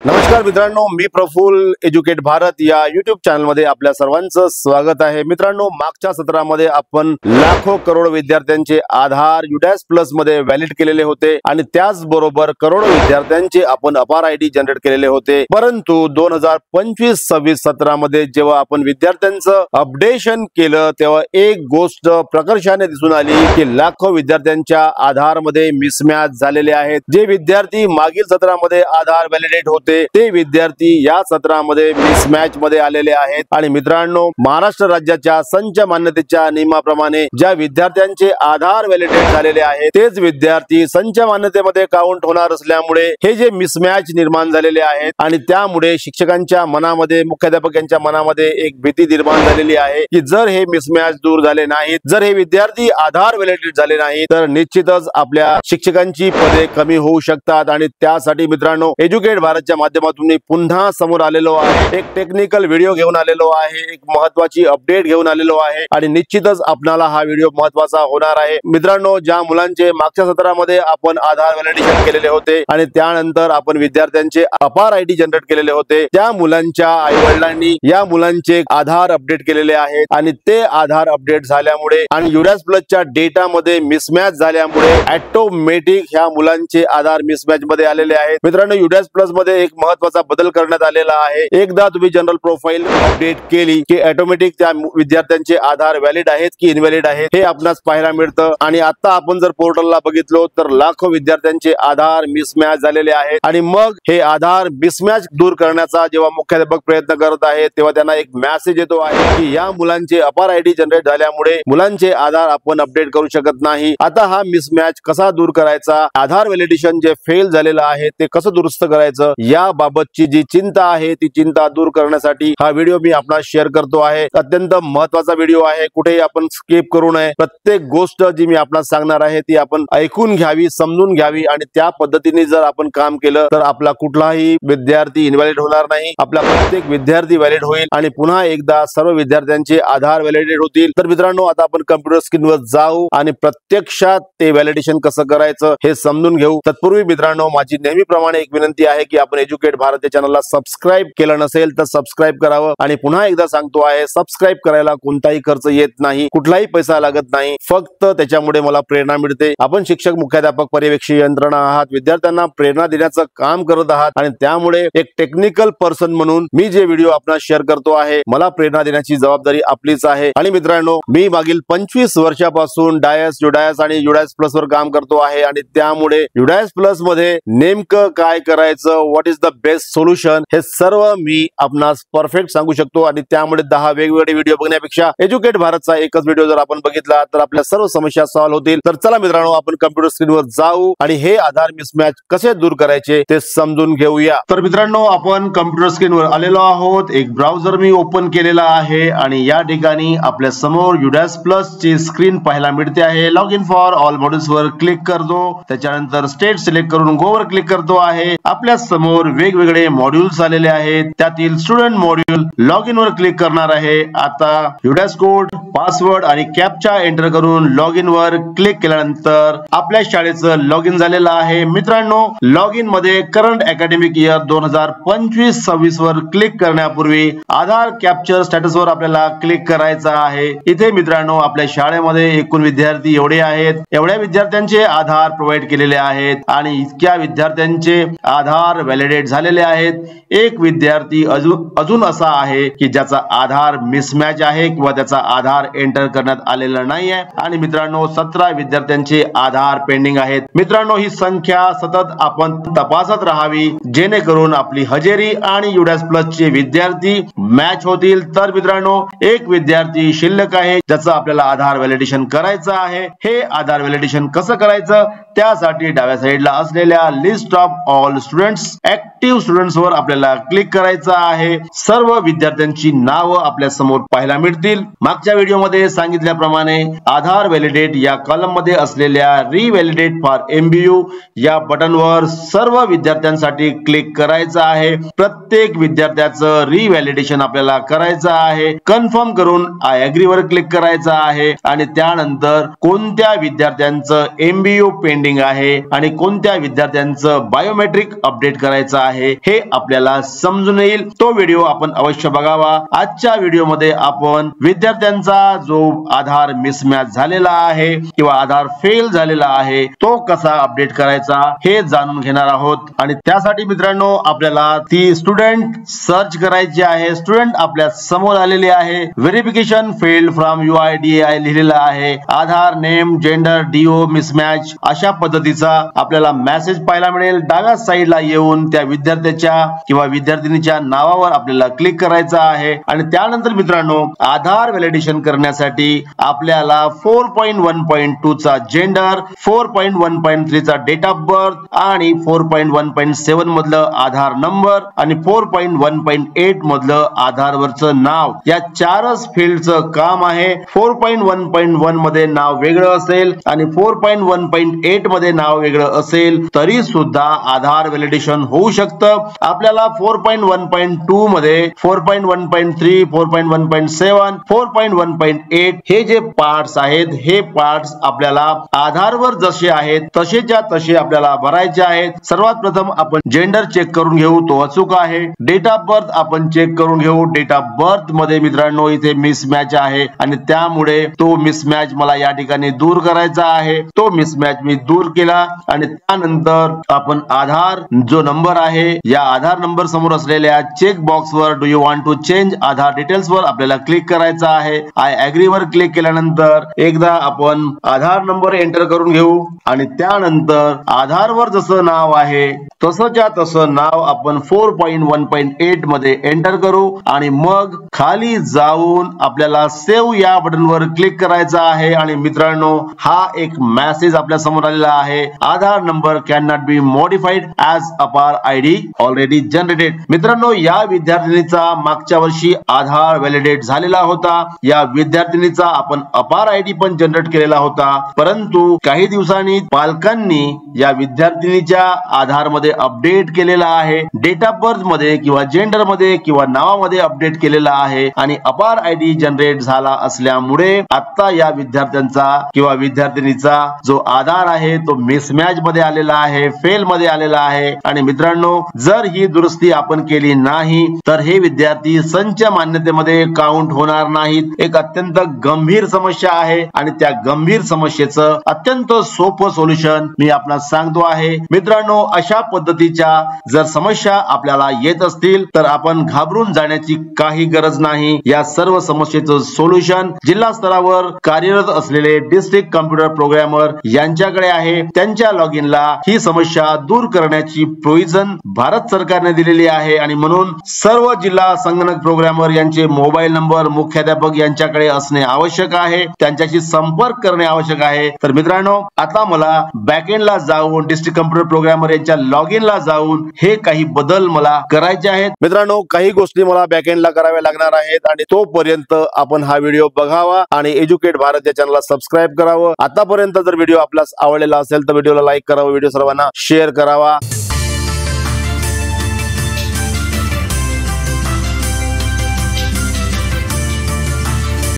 नमस्कार मित्रांनो, मी प्रफुल्ल एज्युकेट भारत या YouTube चॅनल मध्ये आपल्या सर्वांचं स्वागत आहे। मित्रांनो, मागच्या सत्रामध्ये आपण लाखो करोड विद्यार्थ्यांचे आधार UDAS प्लस मध्ये व्हॅलिड केलेले होते आणि त्याचबरोबर करोडो विद्यार्थ्यांचे आपण अपार आयडी जनरेट केलेले होते। परंतु 2025-26 सत्रामध्ये जेव्हा आपण विद्यार्थ्यांचं अपडेशन केलं तेव्हा एक गोष्ट प्रकर्षाने दिसून आली की लाखो विद्यार्थ्यांच्या आधार मध्ये मिसमॅच झालेले आहेत। जे विद्यार्थी मागील सत्रामध्ये आधार व्हॅलिडेट होते ते विद्यार्थी या सत्रामध्ये मिसमॅच मध्ये आलेले आहेत। आणि मित्रांनो, महाराष्ट्र राज्याच्या संच मान्यतेच्या नियमाप्रमाणे ज्या विद्यार्थ्यांचे आधार व्हॅलिडेट झालेले आहेत तेच विद्यार्थी संच मान्यतेमध्ये काउंट होणार असल्यामुळे हे जे मिसमॅच निर्माण झालेले आहेत आणि त्यामुळे शिक्षकांच्या मनामध्ये, मुख्याध्यापकांच्या मनामध्ये एक भीती निर्माण झालेली आहे की जर हे मिसमॅच दूर झाले नाहीत, जर हे विद्यार्थी आधार व्हॅलिडेट झाले नाहीत तर निश्चितच आपल्या शिक्षकांची पदे कमी होऊ शकतात। आणि त्यासाठी मित्रांनो, एज्युकेट भारतच्या माध्यमातून पुन्हा समोर आलेलो आहे, एक टेक्निकल व्हिडिओ घेऊन आलेलो आहे, एक महत्त्वाची अपडेट घेऊन आलेलो आहे आणि निश्चितच आपल्याला हा व्हिडिओ महत्त्वाचा होणार आहे। मित्रांनो, ज्या मुलांचे मागच्या सत्रामध्ये आपण आधार व्हॅलिडेशन केलेले होते आणि त्यानंतर आपण विद्यार्थ्यांचे अपार आयडी जनरेट केलेले होते, त्या मुलांच्या आईवडिलांनी या मुलांचे आधार अपडेट केलेले आहेत आणि ते आधार अपडेट झाल्यामुळे आणि UDAS प्लसच्या डेटा मध्ये मिसमॅच झाल्यामुळे ऑटोमॅटिक ह्या मुलांचे आधार मिसमॅच मध्ये आलेले आहेत। मित्रांनो, UDAS प्लस मध्ये एक महत्त्वाचा बदल करण्यात आलेला आहे। एकदा तुम्ही जनरल प्रोफाइल अपडेट केली की ऑटोमॅटिक त्या विद्यार्थ्यांचे आधार व्हॅलिड आहेत की इनव्हॅलिड आहेत हे आपणास पाहायला मिळतं। आणि आता आपण जर पोर्टलला बघितलो तर लाखो विद्यार्थ्यांचे आधार मिसमॅच झालेले आहेत आणि मग हे आधार मिसमॅच दूर करण्याचा जेव्हा मुख्याध्यापक प्रयत्न करत आहेत तेव्हा त्यांना एक मेसेज येतो आहे की या मुलांचे अपार आयडी जनरेट झाल्यामुळे मुलांचे आधार आपण अपडेट करू शकत नाही। आता हा मिसमॅच कसा दूर करायचा, आधार व्हॅलिडेशन जे फेल झालेलं आहे ते कसं दुरुस्त करायचं या बाबतची जी चिंता आहे ती चिंता दूर करण्यासाठी हा व्हिडिओ मी आपणास शेअर करतो आहे। अत्यंत महत्त्वाचा व्हिडिओ आहे, कुठेही आपण स्किप करू नये। प्रत्येक गोष्ट जी मी आपणास सांगणार आहे ती आपण ऐकून घ्यावी, समजून घ्यावी आणि त्या पद्धतीने जर आपण काम केलं तर आपला कुठलाही विद्यार्थी इनव्हॅलिड होणार नाही, आपला प्रत्येक विद्यार्थी व्हॅलिड होईल आणि पुन्हा एकदा सर्व विद्यार्थ्यांचे आधार व्हॅलिडेट होतील। तर मित्रांनो, आता आपण कम्प्युटर स्क्रीनवर जाऊ आणि प्रत्यक्षात ते व्हॅलिडेशन कसं करायचं हे समजून घेऊ। तत्पूर्वी मित्रांनो, माझी नेहमीप्रमाणे एक विनंती आहे की आपण एज्युकेट भारत या चॅनलला सबस्क्राइब केलं नसेल तर सबस्क्राइब करावं। आणि पुन्हा एकदा सांगतो आहे, सबस्क्राइब करायला कोणताही खर्च येत नाही, कुठलाही पैसा लागत नाही, फक्त त्याच्यामुळे मला प्रेरणा मिळते। आपण शिक्षक, मुख्याध्यापक, पर्यवेक्षक यंत्रणा आहात, विद्यार्थ्यांना प्रेरणा देण्याचं काम करत आहात आणि त्यामुळे एक टेक्निकल पर्सन म्हणून मी जे व्हिडिओ आपणास शेअर करतो आहे मला प्रेरणा देण्याची जबाबदारी आपलीच आहे। आणि मित्रांनो, मी मागील 25 वर्षापासून डायस, UDAS आणि UDAS प्लस वर काम करतो आहे आणि त्यामुळे UDAS प्लस मध्ये नेमकं काय करायचं, what is the best solution हे सर्व मी आपणास परफेक्ट सांगू शकतो। आणि त्यामुळे 10 वेगवेगळे व्हिडिओ बघण्यापेक्षा एज्युकेट भारतचा एकच व्हिडिओ जर आपण बघितला तर आपल्या सर्व समस्या सॉल्व्ह होतील। तर चला मित्रांनो, आपण कम्प्युटर स्क्रीनवर जाऊ आणि हे आधार मिसमॅच कसे दूर करायचे ते समजून घेऊया। तर मित्रांनो, आपण कम्प्युटर स्क्रीनवर आलेलो आहोत, एक ब्राउझर मी ओपन केलेला आहे आणि या ठिकाणी आपल्या समोर UDAS प्लस ची स्क्रीन पाहायला मिळते आहे। Log in for all modules वर क्लिक करतो, त्याच्यानंतर स्टेट सिलेक्ट करून गो वर क्लिक करतो आहे। आपल्या समोर वेगवेगळे मॉड्यूल्स आलेले आहेत, त्यातील स्टुडंट मॉड्यूल लॉग इन वर क्लिक करणार आहे। आता UDAS कोड, पासवर्ड आणि कॅप्चा एंटर करून लॉग इन वर क्लिक केल्यानंतर आपल्या शाळेचं लॉग इन झालेलं आहे। मित्रांनो, लॉग इन मध्ये करंट अकॅडमिक इयर 2025-26 वर क्लिक करण्यापूर्वी आधार कॅप्चर स्टेटस वर आपल्याला क्लिक करायचं आहे। इथे मित्रांनो, आपल्या शाळेमध्ये एकूण विद्यार्थी एवढे आहेत, एवढ्या विद्यार्थ्यांचे आधार प्रोव्हाइड केलेले आहेत आणि इतक्या विद्यार्थ्यांचे आधार व्हॅलिडेट झालेले आहेत। एक विद्यार्थी अजून असा आहे की ज्याचा आधार मिसमॅच आहे किंवा त्याचा आधार एंटर करण्यात आलेला नाही आहे आणि मित्रांनो 17 विद्यार्थ्यांचे आधार पेंडिंग आहेत। मित्रांनो, ही संख्या सतत आपण तपासत राहावी जेणेकरून आपली हजेरी आणि UDAS प्लस चे विद्यार्थी मॅच होतील। तर मित्रांनो, एक विद्यार्थी शिल्लक आहे ज्याचं आपल्याला आधार व्हॅलिडेशन करायचं आहे। हे आधार व्हॅलिडेशन कसं करायचं त्यासाठी डाव्या साईडला असलेल्या list of all students, active students वर आपल्याला क्लिक करायचं आहे। सर्व विद्यार्थ्यांची नावं आपल्या समोर पाहायला मिळतील। मागच्या व्हिडिओमध्ये सांगितल्याप्रमाणे आधार व्हॅलिडेट या कॉलम मध्ये असलेल्या रिव्हॅलिडेट फॉर MBU या बटनवर सर्व विद्यार्थ्यांसाठी क्लिक करायचं आहे। प्रत्येक विद्यार्थ्याचं रिव्हॅलिडेशन आपल्याला करायचं आहे। कन्फर्म करून आय एग्री वर क्लिक करायचं आहे आणि त्यानंतर कोणत्या विद्यार्थ्यांचं MBU पेंडिंग आहे आणि कोणत्या विद्यार्थ्यांचं बायोमेट्रिक अपडेट करायचं करायचा आहे हे आपल्याला समजून येईल। तो व्हिडिओ आपण अवश्य बघावा। आजच्या व्हिडिओमध्ये आपण विद्यार्थ्यांचा जो आधार मिसमॅच झालेला आहे किंवा आधार फेल झालेला आहे तो कसा अपडेट करायचा हे जाणून घेणार आहोत। आणि त्यासाठी मित्रांनो आपल्याला ती स्टुडंट सर्च करायची आहे। स्टुडंट आपल्या समोर आलेली आहे। व्हेरिफिकेशन फेल्ड फ्रॉम UIDAI लिहिलेला आहे। आधार नेम जेंडर DO मिसमॅच अशा पद्धतीचा आपल्याला मेसेज पाहायला मिळेल। डाव्या साईडला येऊन त्या विद्यार्थ्याच्या किंवा विद्यार्थिनीच्या नावावर आपल्याला क्लिक करायचं आहे आणि त्यानंतर मित्रांनो आधार व्हॅलिडेशन करण्यासाठी आपल्याला 4.1.2 चा जेंडर, 4.1.3 चा डेट ऑफ बर्थ आणि 4.1.7 मधलं आधार नंबर आणि 4.1.8 मधलं आधारवरचं नाव या चारच फील्डचं काम आहे। 4.1.1 मध्ये नाव वेगळं असेल आणि 4.1.8 मध्ये नाव वेगळं असेल तरी सुद्धा आधार व्हॅलिडेशन होऊ शकतं। आपल्याला 4.1.2 मध्ये 4.1.3, 4.1.7, 4.1.8 हे जे पार्ट्स आहेत हे पार्ट्स आपल्याला आधारवर जसे आहेत तसेच्या तसे आपल्याला भरायचे आहेत। सर्वात प्रथम आपण जेंडर चेक करून घेऊ, तो अचूक आहे। डेट ऑफ बर्थ आपण चेक करून घेऊ। डेट ऑफ बर्थ मध्ये मित्रांनो इथे मिसमॅच आहे आणि त्यामुळे तो मिसमॅच मला या ठिकाणी दूर करायचा आहे। तो मिसमॅच मी दूर केला आणि त्यानंतर आपण आधार जो नंबर आहे या आधार नंबर समोर असलेल्या चेक बॉक्स वर do you want to change Aadhaar details वर आपल्याला क्लिक करायचं आहे। आय एग्री वर क्लिक केल्यानंतर एकदा आपण आधार नंबर एंटर करून घेऊ आणि त्यानंतर आधार वर जसं नाव आहे तसंच्या तसं नाव आपण 4.1.8 मध्ये एंटर करू आणि मग खाली जाऊन आपल्याला सेव्ह या बटन वर क्लिक करायचं आहे। आणि मित्रांनो हा एक मेसेज आपल्या समोर आलेला आहे, Aadhaar number can not be modified as APAAR ID already generated. मित्रांनो या विद्यार्थिनीचा मागच्या वर्षी आधार व्हॅलिडेट झालेला होता। या विद्यार्थिनीचा आपण अपार ID पण जनरेट केलेला होता, परंतु काही दिवसांनी पालकांनी या विद्यार्थिनीच्या आधार मध्ये अपडेट केलेला आहे। डेट ऑफ बर्थ मध्ये किंवा जेंडर मध्ये किंवा नावामध्ये अपडेट केलेला आहे आणि अपार ID जनरेट झाला असल्यामुळे आता या विद्यार्थ्यांचा किंवा विद्यार्थिनीचा जो आधार आहे तो मिसमॅच मध्ये आलेला आहे, फेल मध्ये आलेला आहे। आणि मित्रांनो जर ही दुरुस्ती आपण केली नाही तर हे विद्यार्थी संच मान्यतेमध्ये काउंट होणार नाहीत। एक अत्यंत गंभीर समस्या आहे आणि त्या गंभीर समस्येचं अत्यंत सोपं सोल्युशन मी आपल्याला सांगतो आहे। मित्रांनो अशा पद्धतीच्या जर समस्या आपल्याला येत असतील तर आपण घाबरून जाण्याची काही गरज नाही। या सर्व समस्येचं सोल्युशन जिल्हा स्तरावर कार्यरत असलेले डिस्ट्रिक्ट कॉम्प्युटर प्रोग्रामर यांच्याकडे आहे। त्यांच्या लॉगिन ला ही समस्या दूर करण्याची प्रोव्हिजन भारत सरकारने दिलेली आहे आणि म्हणून सर्व जिल्हा संगणक प्रोग्रामर यांचे मोबाईल नंबर मुख्याध्यापक यांच्याकडे असणे आवश्यक आहे, त्यांच्याशी संपर्क करणे आवश्यक आहे। तर मित्रांनो आता मला बॅकएंड ला जाऊन डिस्ट्रिक्ट कॉम्प्युटर प्रोग्रामर यांच्या लॉगिन ला जाऊन हे काही बदल मला करायचे आहेत। मित्रांनो काही गोष्टी मला बॅकएंड ला कराव्या लागणार आहेत आणि तोपर्यंत आपण हा व्हिडिओ बघावा आणि एज्युकेट भारत या चॅनलला सबस्क्राइब करावं। आतापर्यंत जर व्हिडिओ आपल्यास आवडलेला असेल तर व्हिडिओला लाईक करावं, व्हिडिओ सर्वांना शेअर करावा।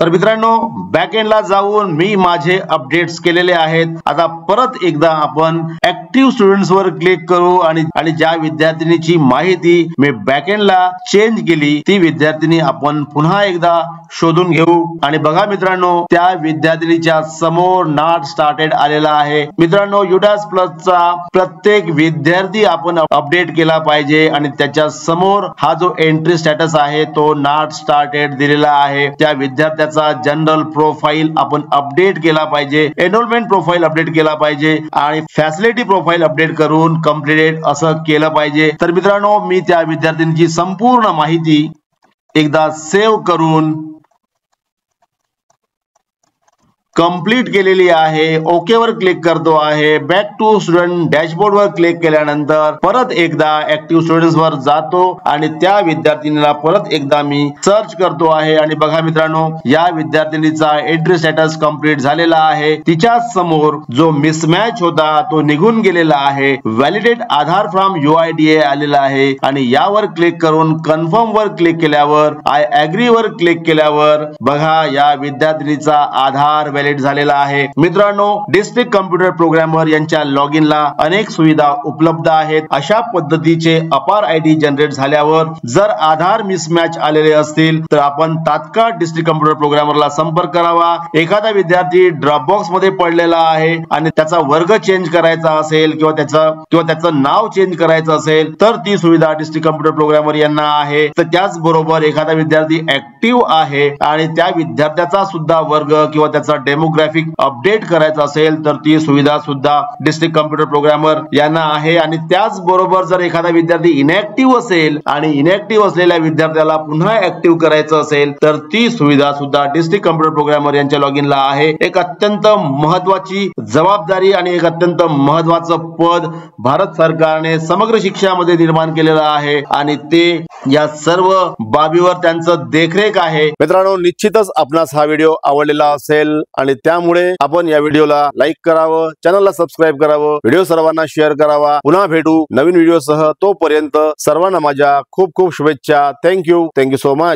तर मित्रांनो बॅकएंड ला जाऊन मी माझे अपडेट्स केलेले आहेत। आता परत एकदा आपण ऍक्टिव्ह स्टुडंट्स वर क्लिक करू आणि ज्या विद्यार्थिनीची माहिती मी बॅकएंड ला चेंज केली ती विद्यार्थिनी आपण पुन्हा एकदा शोधून घेऊ आणि बघा मित्रांनो त्या विद्यार्थिनीच्या समोर नॉट स्टार्टेड आलेला आहे। मित्रांनो युडास प्लस चा प्रत्येक विद्यार्थी आपण अपडेट केला पाहिजे आणि त्याच्या समोर हा जो एंट्री स्टेटस आहे तो नॉट स्टार्टेड दिलेला आहे। त्या विद्यार्थ्याचा जनरल प्रोफाइल आपण अपडेट केला पाहिजे, एनरोलमेंट प्रोफाइल अपडेट केला पाहिजे आणि फॅसिलिटी प्रोफाइल अपडेट करून कंप्लीटेड असं केलं पाहिजे। तर मित्रांनो मी त्या विद्यार्थ्यांची संपूर्ण माहिती एकदा सेव्ह करून कंप्लीट केलेली आहे। ओके वर क्लिक करतो आहे। बॅक टू स्टुडंट डॅशबोर्ड वर क्लिक केल्यानंतर परत एकदा ऍक्टिव्ह स्टुडंट्स वर जातो आणि त्या विद्यार्थिनीला परत एकदा मी सर्च करतो आहे आणि बघा मित्रांनो या विद्यार्थिनीचा एंट्री स्टेटस कंप्लीट झालेला आहे। तिच्या समोर जो मिसमॅच होता तो निघून गेलेला आहे। व्हॅलिडेट आधार फ्रॉम UIDAI आलेला आहे आणि यावर क्लिक करून कन्फर्म वर क्लिक केल्यावर आय एग्री वर क्लिक केल्यावर बघा या विद्यार्थिनीचा आधार व्हॅलिड झालेला आहे। मित्रांनो, डिस्ट्रिक्ट कम्प्युटर प्रोग्रामर यांच्या लॉग इन ला अनेक सुविधा उपलब्ध आहेत। अशा पद्धतीचे अपार आयडी जनरेट झाल्यावर जर आधार मिसमॅच आलेले असतील तर आपण तात्काळ डिस्ट्रिक्ट कम्प्युटर प्रोग्रामरला संपर्क करावा। एखादा विद्यार्थी ड्रॉपबॉक्स मध्ये पडलेला आहे आणि त्याचा वर्ग चेंज करायचा असेल किंवा त्याचं नाव चेंज करायचं असेल तर ती सुविधा डिस्ट्रिक्ट कम्प्युटर प्रोग्रामर यांना आहे। तर त्याचबरोबर एखादा विद्यार्थी ऍक्टिव्ह आहे आणि त्या विद्यार्थ्याचा सुद्धा वर्ग किंवा त्याचा डेमोग्राफिक अपडेट करायचा असेल तर ती सुविधा सुद्धा डिस्ट्रिक्ट कम्प्युटर प्रोग्रामर यांना आहे। आणि त्याचबरोबर जर एखादा विद्यार्थी इनॅक्टिव्ह असेल आणि इनॅक्टिव्ह असलेल्या विद्यार्थ्याला पुन्हा ऍक्टिव्ह करायचं असेल तर ती सुविधा सुद्धा डिस्ट्रिक्ट कम्प्युटर प्रोग्रामर यांच्या लॉग इन ला आहे। एक अत्यंत महत्वाची जबाबदारी आणि एक अत्यंत महत्वाचं पद भारत सरकारने समग्र शिक्षणामध्ये निर्माण केलेलं आहे आणि ते या सर्व बाबीवर त्यांचं देखरेख आहे। मित्रांनो, निश्चितच आपणास हा व्हिडिओ आवडलेला असेल आणि त्यामुळे आपण या व्हिडिओला लाईक करावं, चॅनलला सबस्क्राईब करावं, व्हिडिओ सर्वांना शेअर करावा। पुन्हा भेटू नवीन व्हिडिओ सह, तोपर्यंत सर्वांना माझ्या खूप खूप शुभेच्छा। Thank you so much.